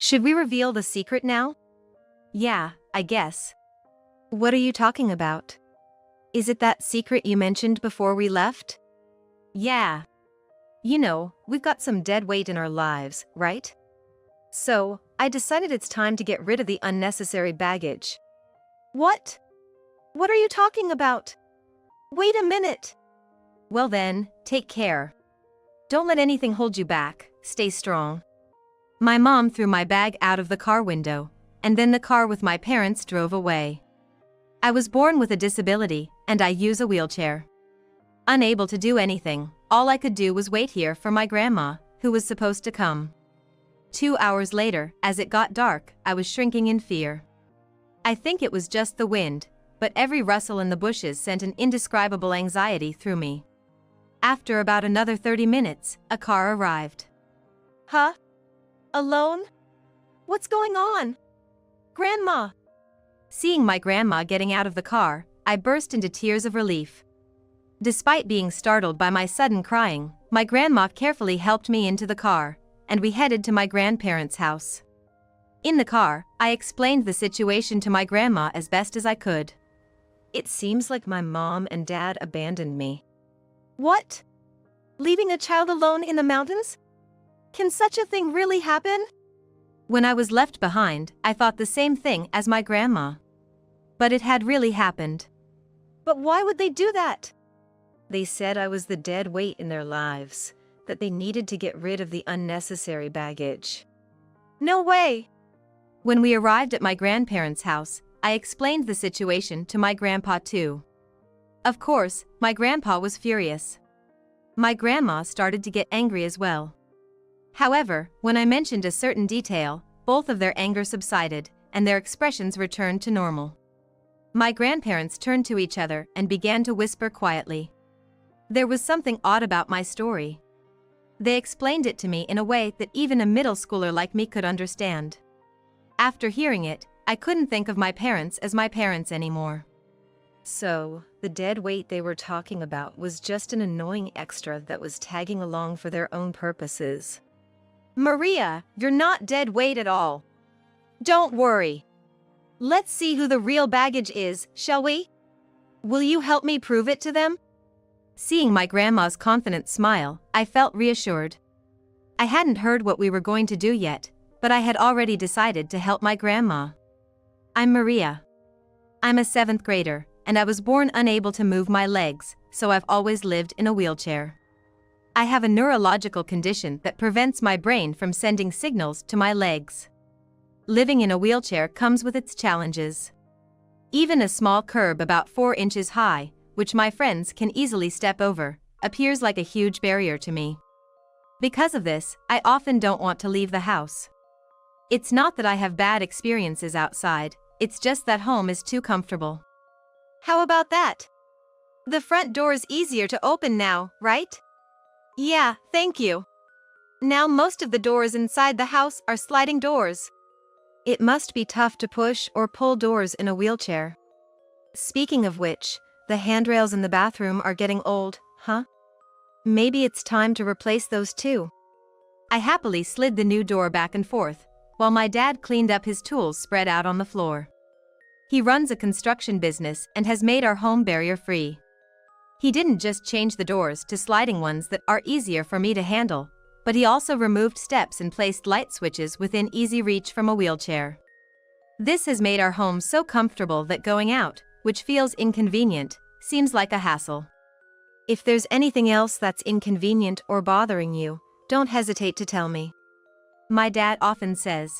Should we reveal the secret now? Yeah, I guess. What are you talking about? Is it that secret you mentioned before we left? Yeah. You know, we've got some dead weight in our lives, right? So, I decided it's time to get rid of the unnecessary baggage. What? What are you talking about? Wait a minute. Well then, take care. Don't let anything hold you back, stay strong. My mom threw my bag out of the car window, and then the car with my parents drove away. I was born with a disability, and I use a wheelchair. Unable to do anything, all I could do was wait here for my grandma, who was supposed to come. 2 hours later, as it got dark, I was shrinking in fear. I think it was just the wind, but every rustle in the bushes sent an indescribable anxiety through me. After about another 30 minutes, a car arrived. Huh? Alone? What's going on? Grandma! Seeing my grandma getting out of the car, I burst into tears of relief. Despite being startled by my sudden crying, my grandma carefully helped me into the car, and we headed to my grandparents' house. In the car, I explained the situation to my grandma as best as I could. It seems like my mom and dad abandoned me. What? Leaving a child alone in the mountains? Can such a thing really happen? When I was left behind, I thought the same thing as my grandma. But it had really happened. But why would they do that? They said I was the dead weight in their lives, that they needed to get rid of the unnecessary baggage. No way! When we arrived at my grandparents' house, I explained the situation to my grandpa too. Of course, my grandpa was furious. My grandma started to get angry as well. However, when I mentioned a certain detail, both of their anger subsided, and their expressions returned to normal. My grandparents turned to each other and began to whisper quietly. There was something odd about my story. They explained it to me in a way that even a middle schooler like me could understand. After hearing it, I couldn't think of my parents as my parents anymore. So, the dead weight they were talking about was just an annoying extra that was tagging along for their own purposes. Maria, you're not dead weight at all. Don't worry. Let's see who the real baggage is, shall we? Will you help me prove it to them? Seeing my grandma's confident smile, I felt reassured. I hadn't heard what we were going to do yet, but I had already decided to help my grandma. I'm Maria. I'm a 7th grader, and I was born unable to move my legs, so I've always lived in a wheelchair. I have a neurological condition that prevents my brain from sending signals to my legs. Living in a wheelchair comes with its challenges. Even a small curb about 4 inches high, which my friends can easily step over, appears like a huge barrier to me. Because of this, I often don't want to leave the house. It's not that I have bad experiences outside, it's just that home is too comfortable. How about that? The front door is easier to open now, right? Yeah, thank you. Now most of the doors inside the house are sliding doors. It must be tough to push or pull doors in a wheelchair. Speaking of which, the handrails in the bathroom are getting old, huh? Maybe it's time to replace those too. I happily slid the new door back and forth, while my dad cleaned up his tools spread out on the floor. He runs a construction business and has made our home barrier-free. He didn't just change the doors to sliding ones that are easier for me to handle, but he also removed steps and placed light switches within easy reach from a wheelchair. This has made our home so comfortable that going out, which feels inconvenient, seems like a hassle. If there's anything else that's inconvenient or bothering you, don't hesitate to tell me. My dad often says.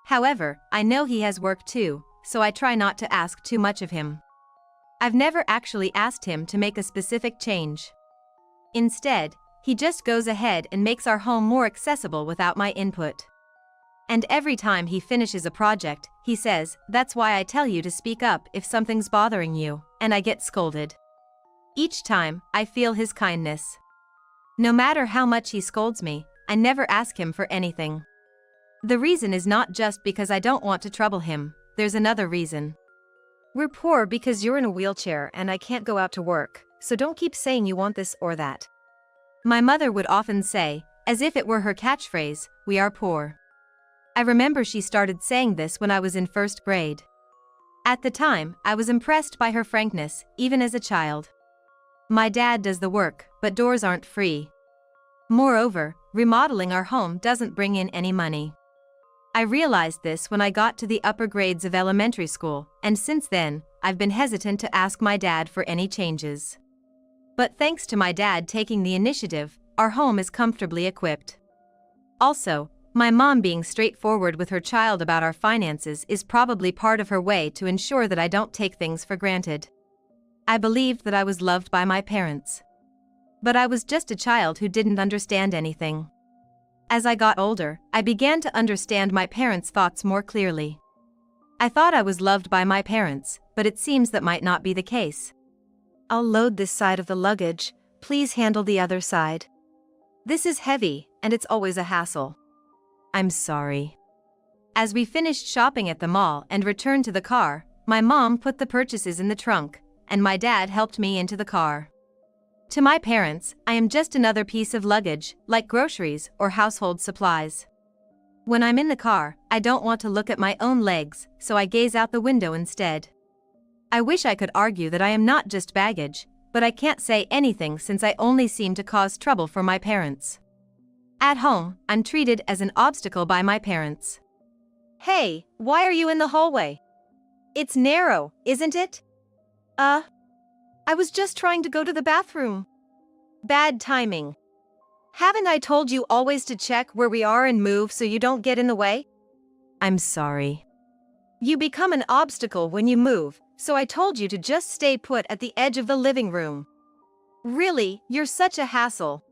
However, I know he has work too, so I try not to ask too much of him. I've never actually asked him to make a specific change. Instead, he just goes ahead and makes our home more accessible without my input. And every time he finishes a project, he says, "That's why I tell you to speak up if something's bothering you," and I get scolded. Each time, I feel his kindness. No matter how much he scolds me, I never ask him for anything. The reason is not just because I don't want to trouble him, there's another reason. We're poor because you're in a wheelchair and I can't go out to work, so don't keep saying you want this or that. My mother would often say, as if it were her catchphrase, "We are poor." I remember she started saying this when I was in first grade. At the time, I was impressed by her frankness, even as a child. My dad does the work, but doors aren't free. Moreover, remodeling our home doesn't bring in any money. I realized this when I got to the upper grades of elementary school, and since then, I've been hesitant to ask my dad for any changes. But thanks to my dad taking the initiative, our home is comfortably equipped. Also, my mom being straightforward with her child about our finances is probably part of her way to ensure that I don't take things for granted. I believed that I was loved by my parents. But I was just a child who didn't understand anything. As I got older, I began to understand my parents' thoughts more clearly. I thought I was loved by my parents, but it seems that might not be the case. I'll load this side of the luggage, please handle the other side. This is heavy, and it's always a hassle. I'm sorry. As we finished shopping at the mall and returned to the car, my mom put the purchases in the trunk, and my dad helped me into the car. To my parents, I am just another piece of luggage, like groceries or household supplies. When I'm in the car, I don't want to look at my own legs, so I gaze out the window instead. I wish I could argue that I am not just baggage, but I can't say anything since I only seem to cause trouble for my parents. At home, I'm treated as an obstacle by my parents. Hey, why are you in the hallway? It's narrow, isn't it? I was just trying to go to the bathroom. Bad timing. Haven't I told you always to check where we are and move so you don't get in the way? I'm sorry. You become an obstacle when you move, so I told you to just stay put at the edge of the living room. Really, you're such a hassle.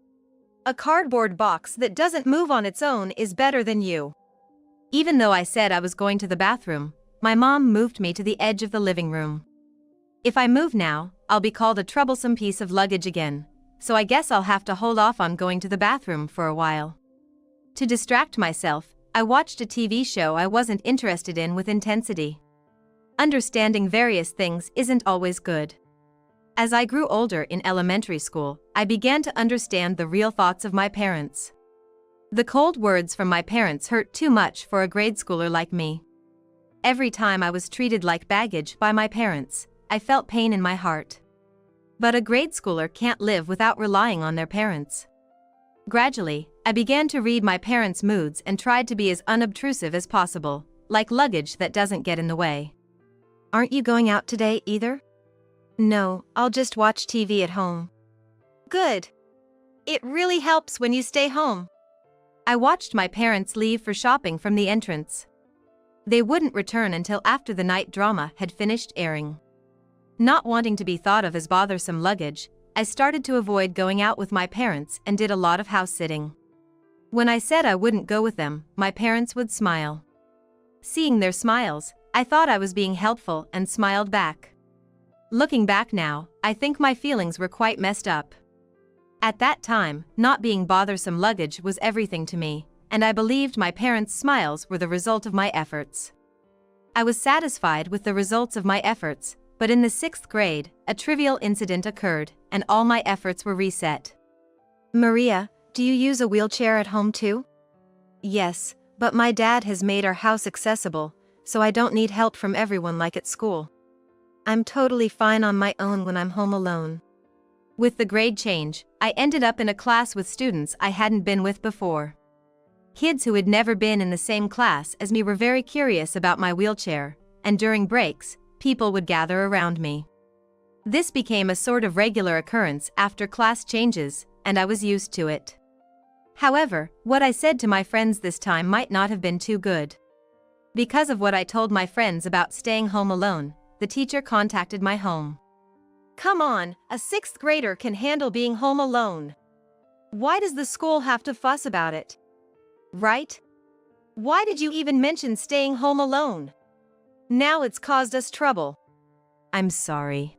A cardboard box that doesn't move on its own is better than you. Even though I said I was going to the bathroom, my mom moved me to the edge of the living room. If I move now, I'll be called a troublesome piece of luggage again, so I guess I'll have to hold off on going to the bathroom for a while. To distract myself, I watched a TV show I wasn't interested in with intensity. Understanding various things isn't always good. As I grew older in elementary school, I began to understand the real thoughts of my parents. The cold words from my parents hurt too much for a grade schooler like me. Every time I was treated like baggage by my parents, I felt pain in my heart. But a grade schooler can't live without relying on their parents. Gradually, I began to read my parents' moods and tried to be as unobtrusive as possible, like luggage that doesn't get in the way. Aren't you going out today either? No, I'll just watch TV at home. Good. It really helps when you stay home. I watched my parents leave for shopping from the entrance. They wouldn't return until after the night drama had finished airing. Not wanting to be thought of as bothersome luggage, I started to avoid going out with my parents and did a lot of house sitting. When I said I wouldn't go with them, my parents would smile. Seeing their smiles, I thought I was being helpful and smiled back. Looking back now, I think my feelings were quite messed up. At that time, not being bothersome luggage was everything to me, and I believed my parents' smiles were the result of my efforts. I was satisfied with the results of my efforts, but in the 6th grade, a trivial incident occurred, and all my efforts were reset. Maria, do you use a wheelchair at home too? Yes, but my dad has made our house accessible, so I don't need help from everyone like at school. I'm totally fine on my own when I'm home alone. With the grade change, I ended up in a class with students I hadn't been with before. Kids who had never been in the same class as me were very curious about my wheelchair, and during breaks, people would gather around me. This became a sort of regular occurrence after class changes, and I was used to it. However, what I said to my friends this time might not have been too good. Because of what I told my friends about staying home alone, the teacher contacted my home. Come on, a 6th grader can handle being home alone. Why does the school have to fuss about it? Right? Why did you even mention staying home alone? Now it's caused us trouble. I'm sorry.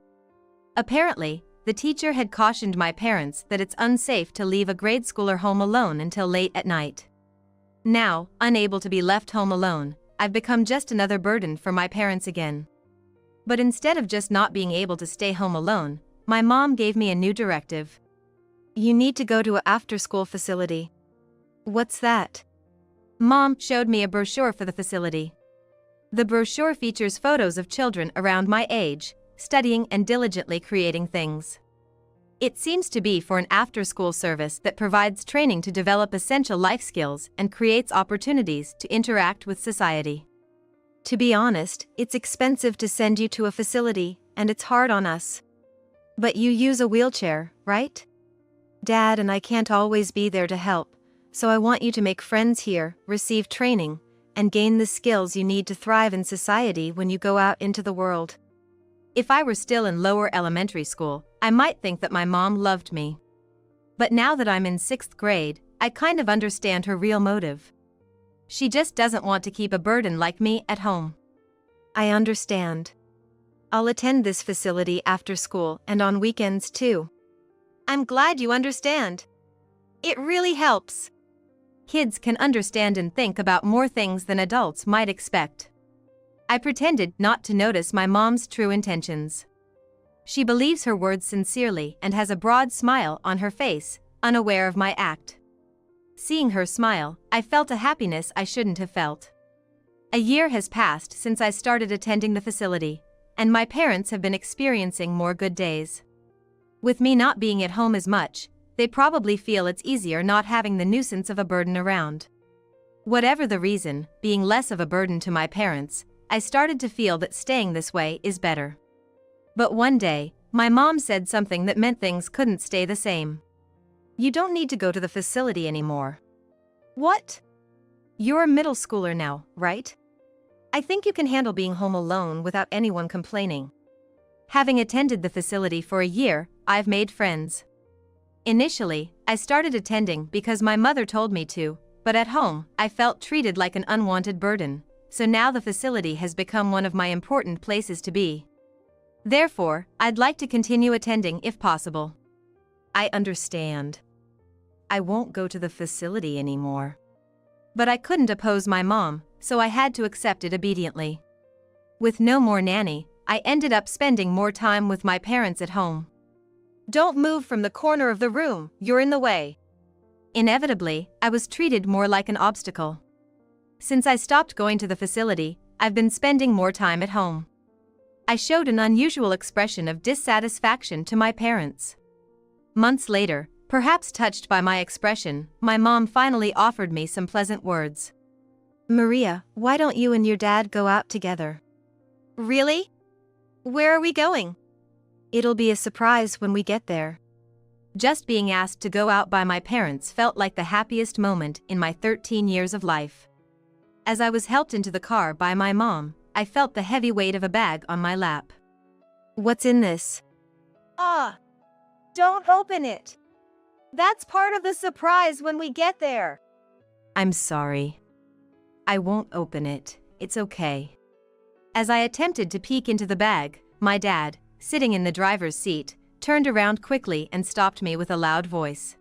Apparently, the teacher had cautioned my parents that it's unsafe to leave a grade schooler home alone until late at night. Now, unable to be left home alone, I've become just another burden for my parents again. But instead of just not being able to stay home alone, my mom gave me a new directive. You need to go to an after-school facility. What's that? Mom showed me a brochure for the facility. The brochure features photos of children around my age, studying and diligently creating things. It seems to be for an after-school service that provides training to develop essential life skills and creates opportunities to interact with society. To be honest, it's expensive to send you to a facility, and it's hard on us. But you use a wheelchair, right? Dad and I can't always be there to help, so I want you to make friends here, receive training, and gain the skills you need to thrive in society when you go out into the world. If I were still in lower elementary school, I might think that my mom loved me. But now that I'm in 6th grade, I kind of understand her real motive. She just doesn't want to keep a burden like me at home. I understand. I'll attend this facility after school and on weekends too. I'm glad you understand. It really helps. Kids can understand and think about more things than adults might expect. I pretended not to notice my mom's true intentions. She believes her words sincerely and has a broad smile on her face, unaware of my act. Seeing her smile, I felt a happiness I shouldn't have felt. A year has passed since I started attending the facility, and my parents have been experiencing more good days. With me not being at home as much, they probably feel it's easier not having the nuisance of a burden around. Whatever the reason, being less of a burden to my parents, I started to feel that staying this way is better. But one day, my mom said something that meant things couldn't stay the same. You don't need to go to the facility anymore. What? You're a middle schooler now, right? I think you can handle being home alone without anyone complaining. Having attended the facility for a year, I've made friends. Initially, I started attending because my mother told me to, but at home, I felt treated like an unwanted burden, so now the facility has become one of my important places to be. Therefore, I'd like to continue attending if possible. I understand. I won't go to the facility anymore. But I couldn't oppose my mom, so I had to accept it obediently. With no more nanny, I ended up spending more time with my parents at home. Don't move from the corner of the room, you're in the way. Inevitably, I was treated more like an obstacle. Since I stopped going to the facility, I've been spending more time at home. I showed an unusual expression of dissatisfaction to my parents. Months later, perhaps touched by my expression, my mom finally offered me some pleasant words. Maria, why don't you and your dad go out together? Really? Where are we going? It'll be a surprise when we get there. Just being asked to go out by my parents felt like the happiest moment in my 13 years of life. As I was helped into the car by my mom, I felt the heavy weight of a bag on my lap. What's in this? Don't open it. That's part of the surprise when we get there. I'm sorry. I won't open it, it's okay. As I attempted to peek into the bag, my dad, sitting in the driver's seat, turned around quickly and stopped me with a loud voice.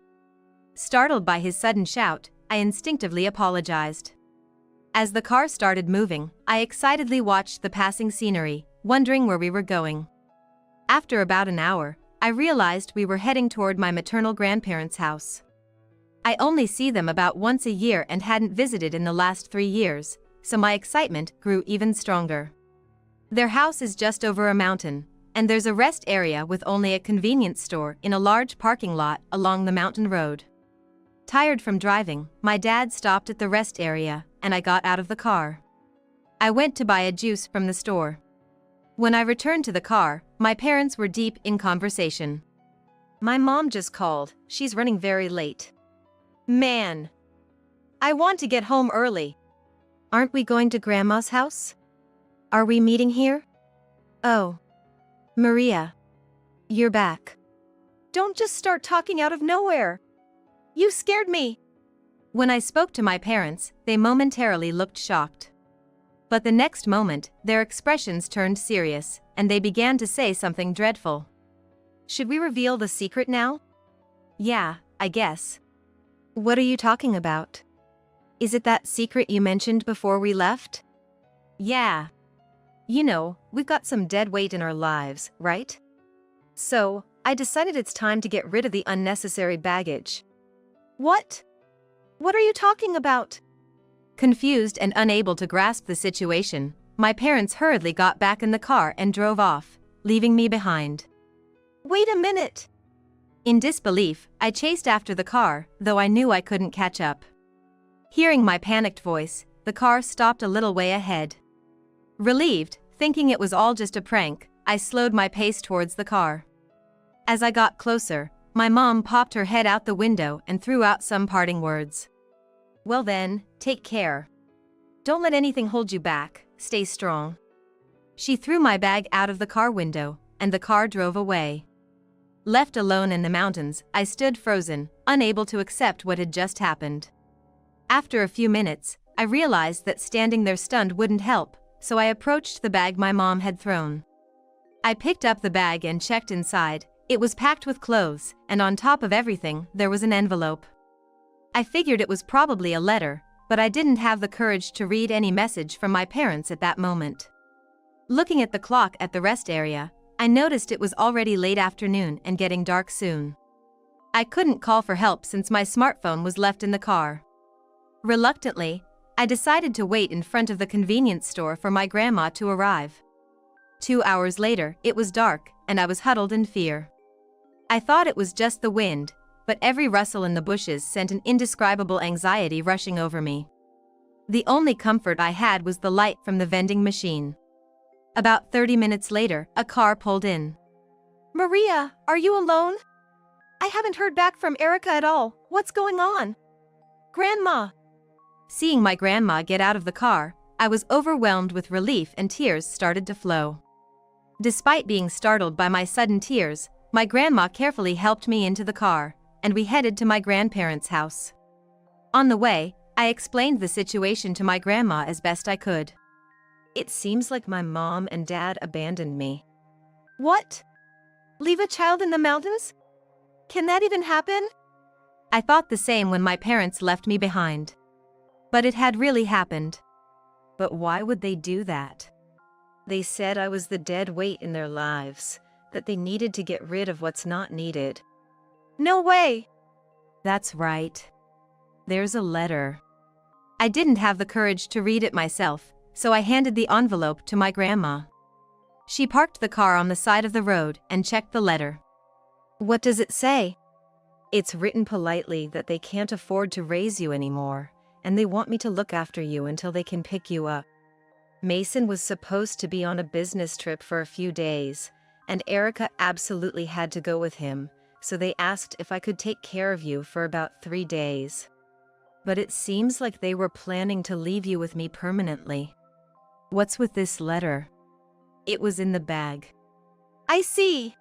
Startled by his sudden shout, I instinctively apologized. As the car started moving, I excitedly watched the passing scenery, wondering where we were going. After about an hour, I realized we were heading toward my maternal grandparents' house. I only see them about once a year and hadn't visited in the last 3 years, so my excitement grew even stronger. Their house is just over a mountain, and there's a rest area with only a convenience store in a large parking lot along the mountain road. Tired from driving, my dad stopped at the rest area, and I got out of the car. I went to buy a juice from the store. When I returned to the car, my parents were deep in conversation. My mom just called, she's running very late. Man! I want to get home early. Aren't we going to Grandma's house? Are we meeting here? Oh. Maria. You're back. Don't just start talking out of nowhere. You scared me. When I spoke to my parents, they momentarily looked shocked. But the next moment, their expressions turned serious, and they began to say something dreadful. Should we reveal the secret now? Yeah, I guess. What are you talking about? Is it that secret you mentioned before we left? Yeah. You know, we've got some dead weight in our lives, right? So, I decided it's time to get rid of the unnecessary baggage. What? What are you talking about? Confused and unable to grasp the situation, my parents hurriedly got back in the car and drove off, leaving me behind. Wait a minute! In disbelief, I chased after the car, though I knew I couldn't catch up. Hearing my panicked voice, the car stopped a little way ahead. Relieved, thinking it was all just a prank, I slowed my pace towards the car. As I got closer, my mom popped her head out the window and threw out some parting words. "Well then, take care. Don't let anything hold you back, stay strong." She threw my bag out of the car window, and the car drove away. Left alone in the mountains, I stood frozen, unable to accept what had just happened. After a few minutes, I realized that standing there stunned wouldn't help, so I approached the bag my mom had thrown. I picked up the bag and checked inside. It was packed with clothes, and on top of everything, there was an envelope. I figured it was probably a letter, but I didn't have the courage to read any message from my parents at that moment. Looking at the clock at the rest area, I noticed it was already late afternoon and getting dark soon. I couldn't call for help since my smartphone was left in the car. Reluctantly, I decided to wait in front of the convenience store for my grandma to arrive. 2 hours later, it was dark, and I was huddled in fear. I thought it was just the wind, but every rustle in the bushes sent an indescribable anxiety rushing over me. The only comfort I had was the light from the vending machine. About 30 minutes later, a car pulled in. Maria, are you alone? I haven't heard back from Erica at all. What's going on? Grandma! Seeing my grandma get out of the car, I was overwhelmed with relief and tears started to flow. Despite being startled by my sudden tears, my grandma carefully helped me into the car, and we headed to my grandparents' house. On the way, I explained the situation to my grandma as best I could. "It seems like my mom and dad abandoned me." What? Leave a child in the mountains? Can that even happen? I thought the same when my parents left me behind. But it had really happened. But why would they do that? They said I was the dead weight in their lives, that they needed to get rid of what's not needed. No way! That's right. There's a letter. I didn't have the courage to read it myself, so I handed the envelope to my grandma. She parked the car on the side of the road and checked the letter. "What does it say?" "It's written politely that they can't afford to raise you anymore, and they want me to look after you until they can pick you up. Mason was supposed to be on a business trip for a few days, and Erica absolutely had to go with him, so they asked if I could take care of you for about 3 days. But it seems like they were planning to leave you with me permanently. What's with this letter?" It was in the bag. I see.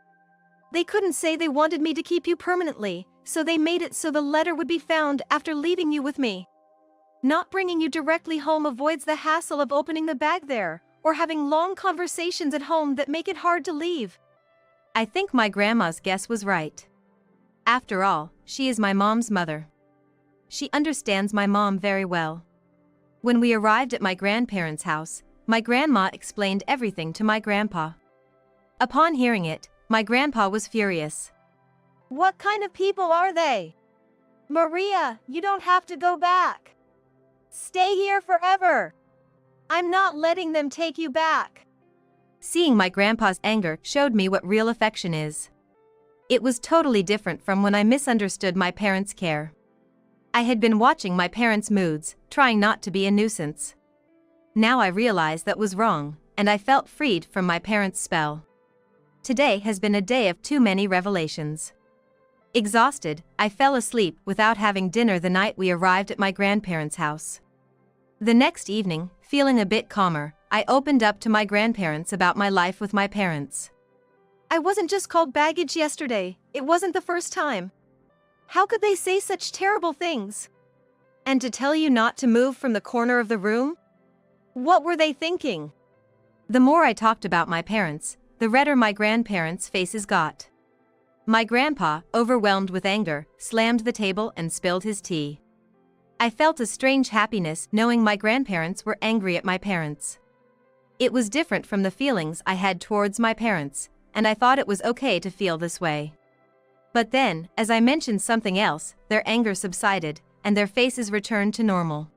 They couldn't say they wanted me to keep you permanently, so they made it so the letter would be found after leaving you with me. Not bringing you directly home avoids the hassle of opening the bag there, or having long conversations at home that make it hard to leave. I think my grandma's guess was right. After all, she is my mom's mother. She understands my mom very well. When we arrived at my grandparents' house, my grandma explained everything to my grandpa. Upon hearing it, my grandpa was furious. What kind of people are they? Maria, you don't have to go back. Stay here forever. I'm not letting them take you back. Seeing my grandpa's anger showed me what real affection is. It was totally different from when I misunderstood my parents' care. I had been watching my parents' moods, trying not to be a nuisance. Now I realized that was wrong, and I felt freed from my parents' spell. Today has been a day of too many revelations. Exhausted, I fell asleep without having dinner the night we arrived at my grandparents' house. The next evening, feeling a bit calmer, I opened up to my grandparents about my life with my parents. I wasn't just called baggage yesterday, it wasn't the first time. How could they say such terrible things? And to tell you not to move from the corner of the room? What were they thinking? The more I talked about my parents, the redder my grandparents' faces got. My grandpa, overwhelmed with anger, slammed the table and spilled his tea. I felt a strange happiness knowing my grandparents were angry at my parents. It was different from the feelings I had towards my parents, and I thought it was okay to feel this way. But then, as I mentioned something else, their anger subsided, and their faces returned to normal.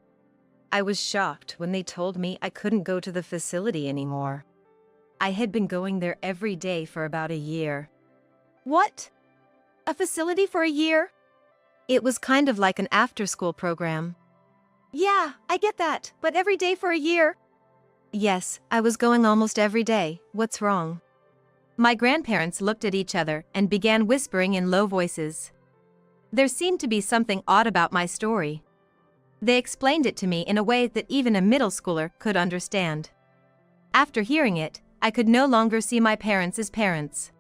I was shocked when they told me I couldn't go to the facility anymore. I had been going there every day for about a year. What? A facility for a year? It was kind of like an after-school program. Yeah, I get that, but every day for a year? Yes, I was going almost every day. What's wrong? My grandparents looked at each other and began whispering in low voices. There seemed to be something odd about my story. They explained it to me in a way that even a middle schooler could understand. After hearing it, I could no longer see my parents as parents.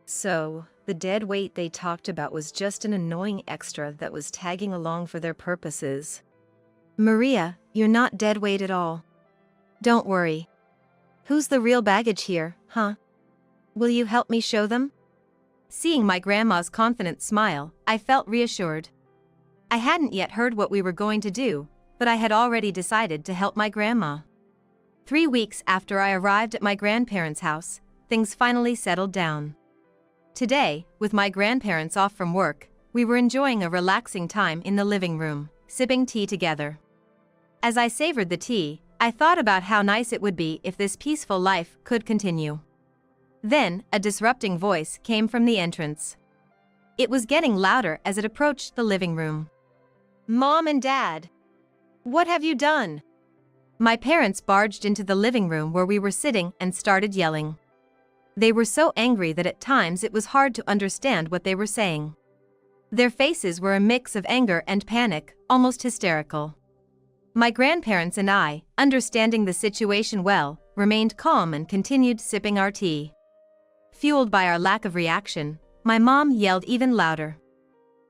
So, the dead weight they talked about was just an annoying extra that was tagging along for their purposes. Maria, you're not dead weight at all. Don't worry. Who's the real baggage here, huh? Will you help me show them? Seeing my grandma's confident smile, I felt reassured. I hadn't yet heard what we were going to do, but I had already decided to help my grandma. 3 weeks after I arrived at my grandparents' house, things finally settled down. Today, with my grandparents off from work, we were enjoying a relaxing time in the living room, sipping tea together. As I savored the tea, I thought about how nice it would be if this peaceful life could continue. Then, a disrupting voice came from the entrance. It was getting louder as it approached the living room. Mom and Dad, what have you done? My parents barged into the living room where we were sitting and started yelling. They were so angry that at times it was hard to understand what they were saying. Their faces were a mix of anger and panic, almost hysterical. My grandparents and I, understanding the situation well, remained calm and continued sipping our tea. Fueled by our lack of reaction, my mom yelled even louder.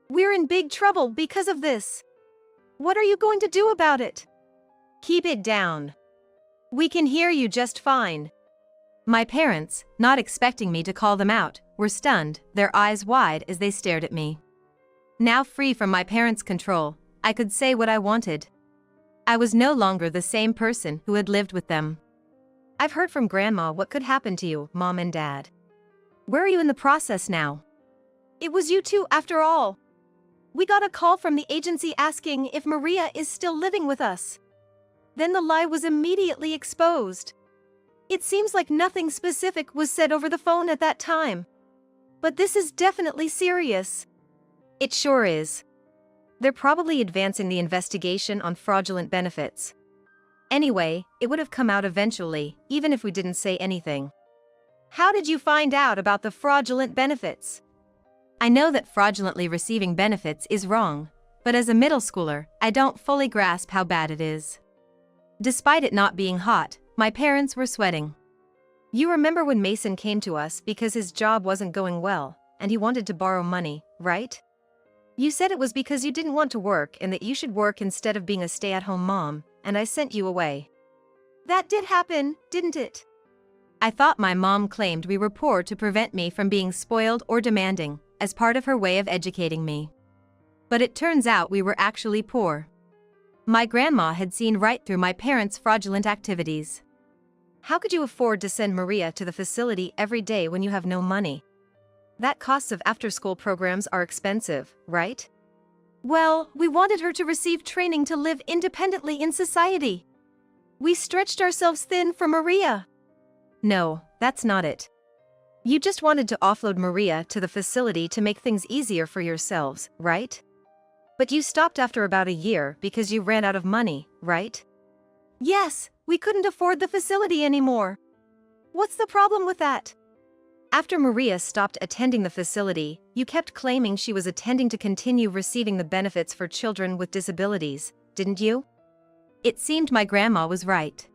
We're in big trouble because of this. What are you going to do about it? Keep it down. We can hear you just fine. My parents, not expecting me to call them out, were stunned, their eyes wide as they stared at me. Now free from my parents' control, I could say what I wanted. I was no longer the same person who had lived with them. I've heard from Grandma what could happen to you, Mom and Dad. Where are you in the process now? It was you two after all. We got a call from the agency asking if Maria is still living with us. Then the lie was immediately exposed. It seems like nothing specific was said over the phone at that time. But this is definitely serious. It sure is. They're probably advancing the investigation on fraudulent benefits. Anyway, it would have come out eventually, even if we didn't say anything. How did you find out about the fraudulent benefits? I know that fraudulently receiving benefits is wrong, but as a middle schooler, I don't fully grasp how bad it is. Despite it not being hot, my parents were sweating. You remember when Mason came to us because his job wasn't going well, and he wanted to borrow money, right? You said it was because you didn't want to work and that you should work instead of being a stay-at-home mom, and I sent you away. That did happen, didn't it? I thought my mom claimed we were poor to prevent me from being spoiled or demanding, as part of her way of educating me. But it turns out we were actually poor. My grandma had seen right through my parents' fraudulent activities. How could you afford to send Maria to the facility every day when you have no money? That costs of after-school programs are expensive, right? Well, we wanted her to receive training to live independently in society. We stretched ourselves thin for Maria. No, that's not it. You just wanted to offload Maria to the facility to make things easier for yourselves, right? But you stopped after about a year because you ran out of money, right? Yes, we couldn't afford the facility anymore. What's the problem with that? After Maria stopped attending the facility, you kept claiming she was attending to continue receiving the benefits for children with disabilities, didn't you? It seemed my grandma was right.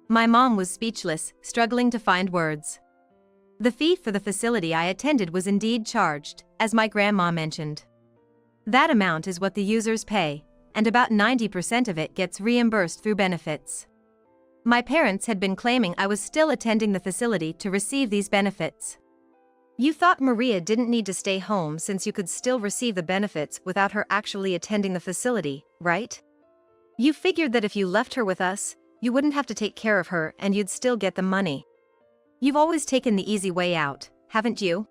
My mom was speechless, struggling to find words. The fee for the facility I attended was indeed charged, as my grandma mentioned. That amount is what the users pay, and about 90% of it gets reimbursed through benefits. My parents had been claiming I was still attending the facility to receive these benefits. You thought Maria didn't need to stay home since you could still receive the benefits without her actually attending the facility, right? You figured that if you left her with us, you wouldn't have to take care of her and you'd still get the money. You've always taken the easy way out, haven't you?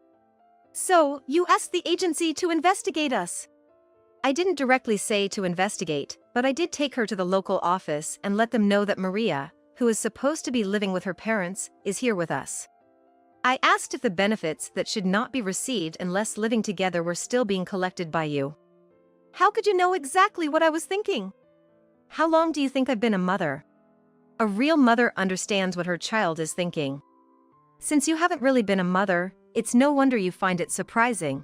So, you asked the agency to investigate us. I didn't directly say to investigate, but I did take her to the local office and let them know that Maria, who is supposed to be living with her parents, is here with us. I asked if the benefits that should not be received unless living together were still being collected by you. How could you know exactly what I was thinking? How long do you think I've been a mother? A real mother understands what her child is thinking. Since you haven't really been a mother, it's no wonder you find it surprising.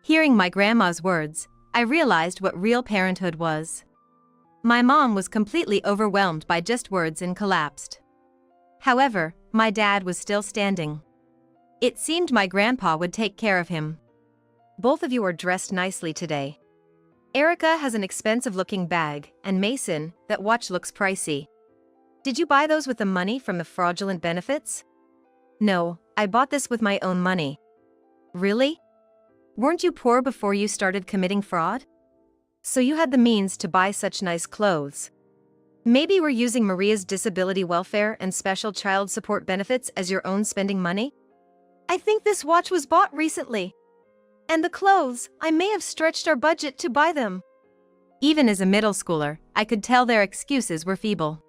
Hearing my grandma's words, I realized what real parenthood was. My mom was completely overwhelmed by just words and collapsed. However, my dad was still standing. It seemed my grandpa would take care of him. Both of you are dressed nicely today. Erica has an expensive-looking bag, and Mason, that watch looks pricey. Did you buy those with the money from the fraudulent benefits? No, I bought this with my own money. Really? Weren't you poor before you started committing fraud? So you had the means to buy such nice clothes. Maybe we're using Maria's disability welfare and special child support benefits as your own spending money? I think this watch was bought recently. And the clothes, I may have stretched our budget to buy them. Even as a middle schooler, I could tell their excuses were feeble.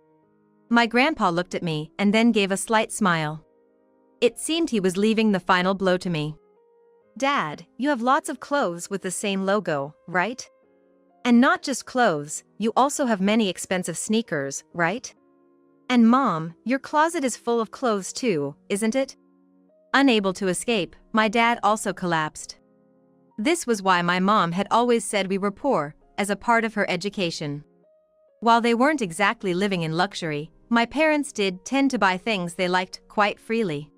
My grandpa looked at me and then gave a slight smile. It seemed he was leaving the final blow to me. Dad, you have lots of clothes with the same logo, right? And not just clothes, you also have many expensive sneakers, right? And Mom, your closet is full of clothes too, isn't it? Unable to escape, my dad also collapsed. This was why my mom had always said we were poor, as a part of her education. While they weren't exactly living in luxury, my parents did tend to buy things they liked quite freely.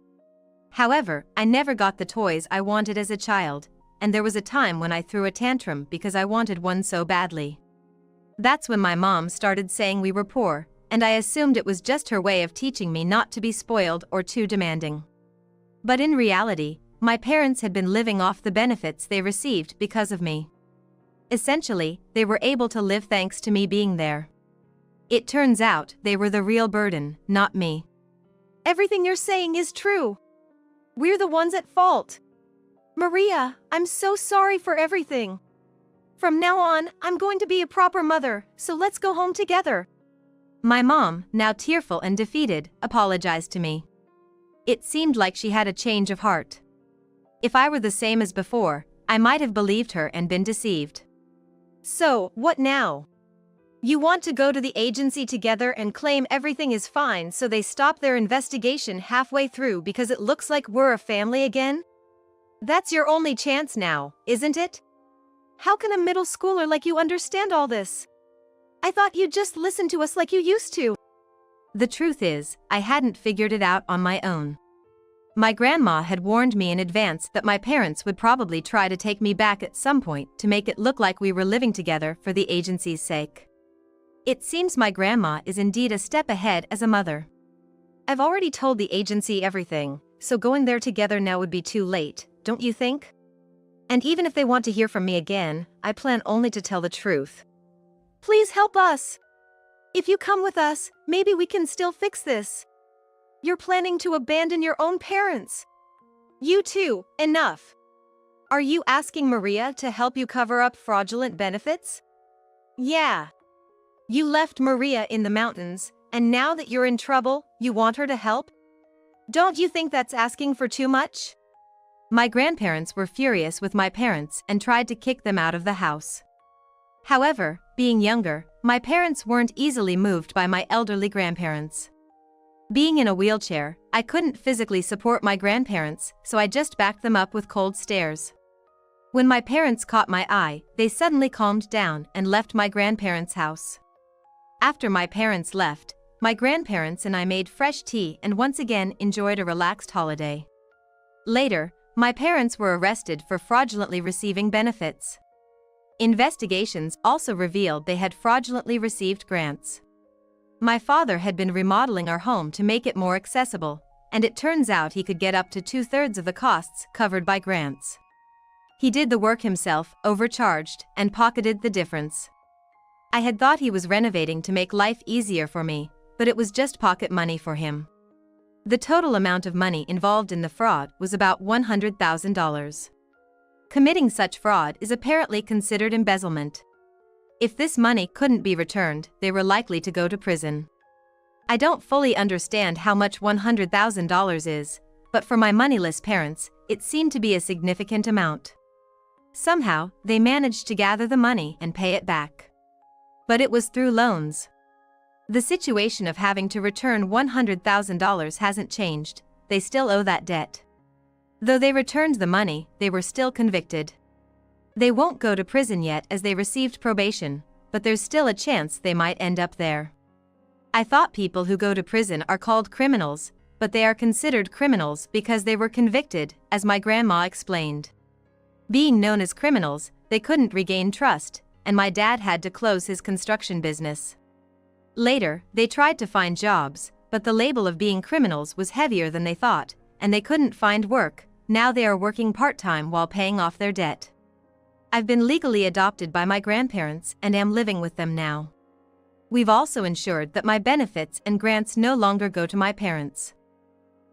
However, I never got the toys I wanted as a child, and there was a time when I threw a tantrum because I wanted one so badly. That's when my mom started saying we were poor, and I assumed it was just her way of teaching me not to be spoiled or too demanding. But in reality, my parents had been living off the benefits they received because of me. Essentially, they were able to live thanks to me being there. It turns out they were the real burden, not me. Everything you're saying is true. We're the ones at fault. Maria, I'm so sorry for everything. From now on, I'm going to be a proper mother, so let's go home together. My mom, now tearful and defeated, apologized to me. It seemed like she had a change of heart. If I were the same as before, I might have believed her and been deceived. So, what now? You want to go to the agency together and claim everything is fine so they stop their investigation halfway through because it looks like we're a family again? That's your only chance now, isn't it? How can a middle schooler like you understand all this? I thought you'd just listen to us like you used to. The truth is, I hadn't figured it out on my own. My grandma had warned me in advance that my parents would probably try to take me back at some point to make it look like we were living together for the agency's sake. It seems my grandma is indeed a step ahead as a mother. I've already told the agency everything, so going there together now would be too late, don't you think? And even if they want to hear from me again, I plan only to tell the truth. Please help us. If you come with us, maybe we can still fix this. You're planning to abandon your own parents. You too, enough. Are you asking Maria to help you cover up fraudulent benefits? Yeah. You left Maria in the mountains, and now that you're in trouble, you want her to help? Don't you think that's asking for too much? My grandparents were furious with my parents and tried to kick them out of the house. However, being younger, my parents weren't easily moved by my elderly grandparents. Being in a wheelchair, I couldn't physically support my grandparents, so I just backed them up with cold stares. When my parents caught my eye, they suddenly calmed down and left my grandparents' house. After my parents left, my grandparents and I made fresh tea and once again enjoyed a relaxed holiday. Later, my parents were arrested for fraudulently receiving benefits. Investigations also revealed they had fraudulently received grants. My father had been remodeling our home to make it more accessible, and it turns out he could get up to 2/3 of the costs covered by grants. He did the work himself, overcharged, and pocketed the difference. I had thought he was renovating to make life easier for me, but it was just pocket money for him. The total amount of money involved in the fraud was about $100,000. Committing such fraud is apparently considered embezzlement. If this money couldn't be returned, they were likely to go to prison. I don't fully understand how much $100,000 is, but for my moneyless parents, it seemed to be a significant amount. Somehow, they managed to gather the money and pay it back. But it was through loans. The situation of having to return $100,000 hasn't changed, they still owe that debt. Though they returned the money, they were still convicted. They won't go to prison yet as they received probation, but there's still a chance they might end up there. I thought people who go to prison are called criminals, but they are considered criminals because they were convicted, as my grandma explained. Being known as criminals, they couldn't regain trust, and my dad had to close his construction business. Later, they tried to find jobs, but the label of being criminals was heavier than they thought, and they couldn't find work. Now they are working part-time while paying off their debt. I've been legally adopted by my grandparents and am living with them now. We've also ensured that my benefits and grants no longer go to my parents.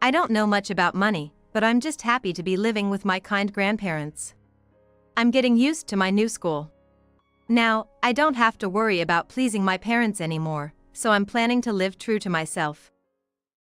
I don't know much about money, but I'm just happy to be living with my kind grandparents. I'm getting used to my new school. Now, I don't have to worry about pleasing my parents anymore, so I'm planning to live true to myself.